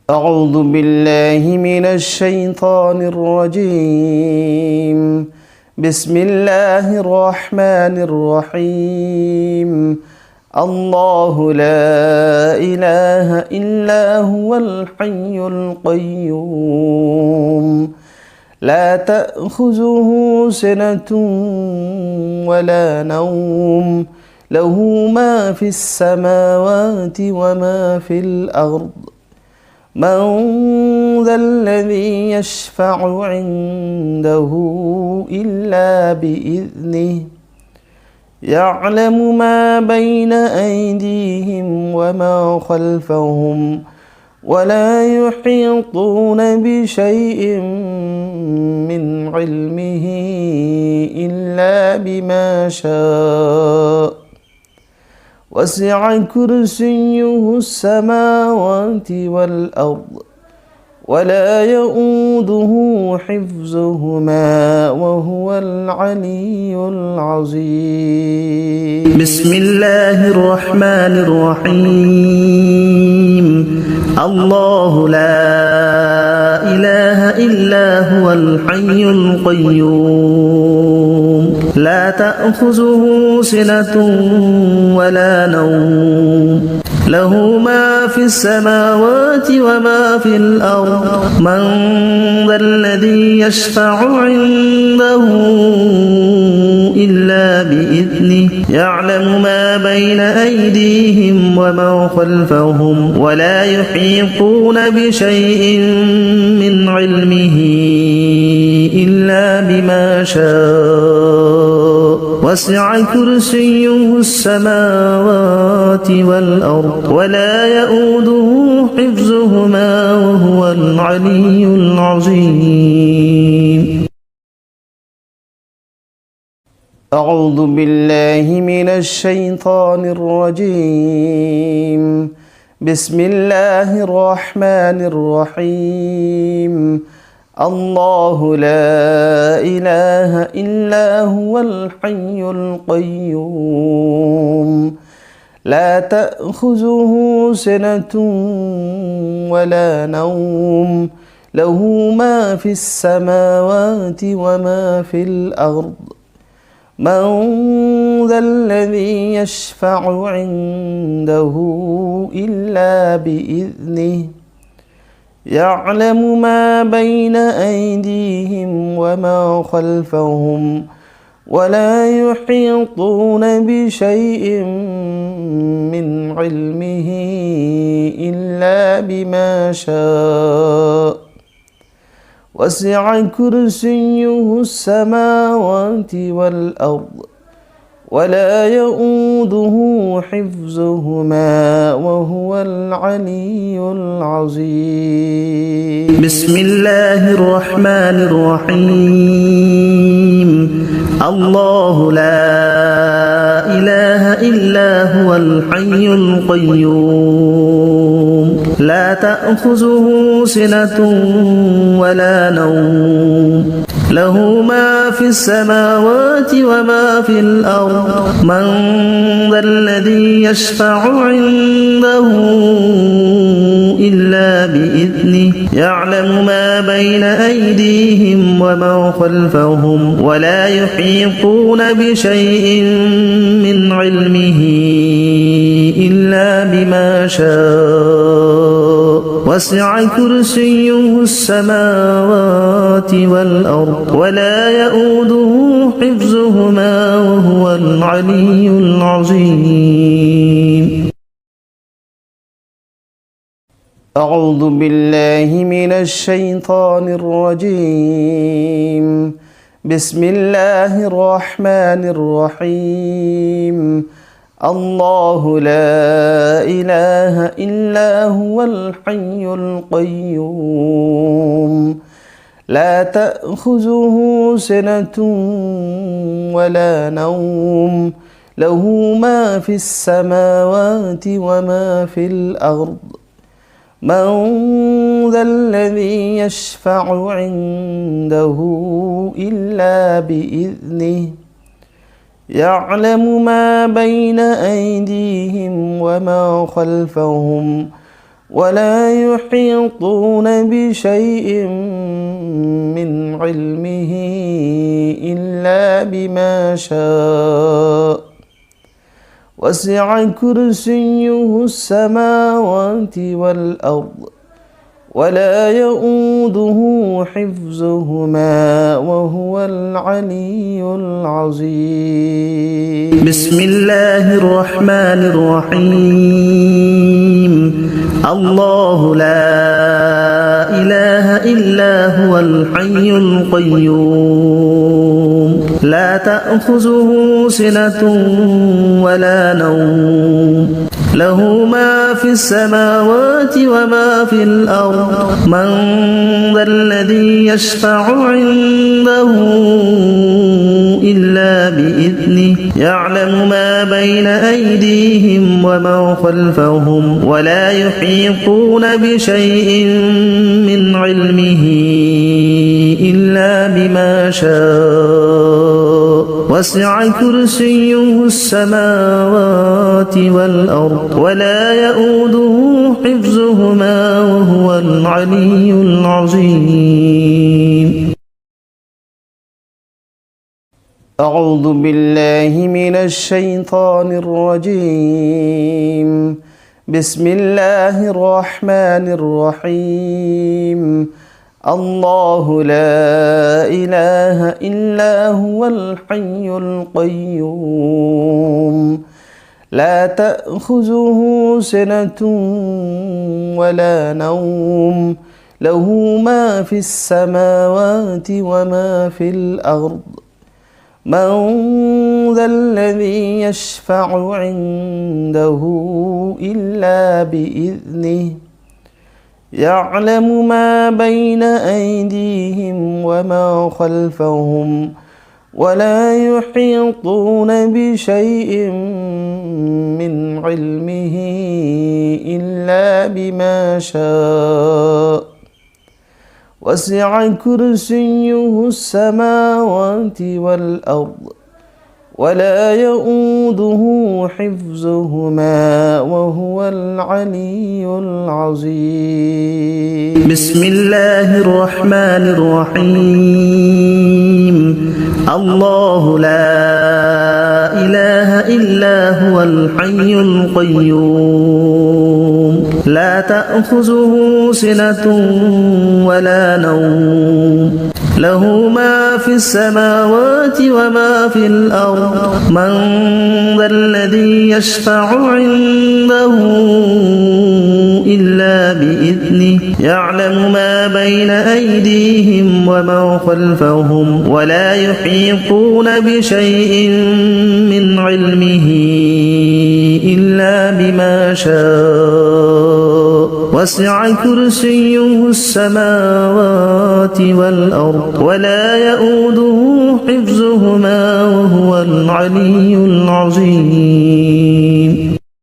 أعوذ بالله من الشيطان الرجيم. بسم الله الرحمن الرحيم. الله لا إله إلا هو الحي القيوم لا تأخذه سنة ولا نوم له ما في السماوات وما في الأرض من ذا الذي يشفع عنده إلا بإذنه يعلم ما بين أيديهم وما خلفهم ولا يحيطون بشيء من علمه إلا بما شاء وسع كرسيه السماوات والأرض ولا يؤوده حفظهما وهو العلي العظيم. بسم الله الرحمن الرحيم. الله لا إله إلا هو الحي القيوم لا تأخذه سنة ولا نوم له ما في السماوات وما في الأرض من ذا الذي يشفع عنده إلا بإذنه يعلم ما بين أيديهم وما خلفهم ولا يحيطون بشيء من علمه إلا بما شاء وسع كرسيه السماوات والأرض ولا يؤوده حفظهما وهو العلي العظيم. أعوذ بالله من الشيطان الرجيم. بسم الله الرحمن الرحيم. الله لا إله إلا هو الحي القيوم لا تأخذه سنة ولا نوم له ما في السماوات وما في الأرض من ذا الذي يشفع عنده إلا بإذنه يعلم ما بين أيديهم وما خلفهم ولا يحيطون بشيء من علمه إلا بما شاء وسع كرسيه السماوات والأرض ولا يؤوده حفظهما وهو العلي العظيم. بسم الله الرحمن الرحيم. الله لا إله إلا هو الحي القيوم لا تأخذه سنة ولا نوم له ما في السماوات وما في الأرض من ذا الذي يشفع عنده إلا بإذنه يعلم ما بين أيديهم وما خلفهم ولا يحيطون بشيء من علمه إلا بما شاء وسع كرسيه السماوات والأرض ولا يؤوده حفظهما وهو العلي العظيم. أعوذ بالله من الشيطان الرجيم. بسم الله الرحمن الرحيم. الله لا إله إلا هو الحي القيوم لا تأخذه سنة ولا نوم له ما في السماوات وما في الأرض من ذا الذي يشفع عنده إلا بإذنه يعلم ما بين أيديهم وما خلفهم ولا يحيطون بشيء من علمه إلا بما شاء وسع كرسيه السماوات والأرض ولا يؤوده حفظهما وهو العلي العظيم. بسم الله الرحمن الرحيم. الله لا إله إلا هو الحي القيوم لا تأخذه سنة ولا نوم له ما في السماوات وما في الأرض من ذا الذي يشفع عنده إلا بإذنه يعلم ما بين أيديهم وما خلفهم ولا يحيطون بشيء من علمه إلا بما شاء وسع كرسيه السماوات والأرض ولا يؤوده حفظهما وهو العلي العظيم. أعوذ بالله من الشيطان الرجيم. بسم الله الرحمن الرحيم. الله لا إله إلا هو الحي القيوم لا تأخذه سنة ولا نوم له ما في السماوات وما في الأرض من ذا الذي يشفع عنده إلا بإذنه يعلم ما بين أيديهم وما خلفهم ولا يحيطون بشيء من علمه إلا بما شاء وسع كرسيه السماوات والأرض ولا يؤوده حفظهما وهو العلي العظيم. بسم الله الرحمن الرحيم. الله لا إله إلا هو الحي القيوم لا تأخذه سنة ولا نوم له ما في السماوات وما في الأرض من ذا الذي يشفع عنده إلا بإذنه يعلم ما بين أيديهم وما خلفهم ولا يحيطون بشيء من علمه إلا بما شاء وسع كرسيه السماوات والأرض ولا يؤوده حفظهما وهو العلي العظيم.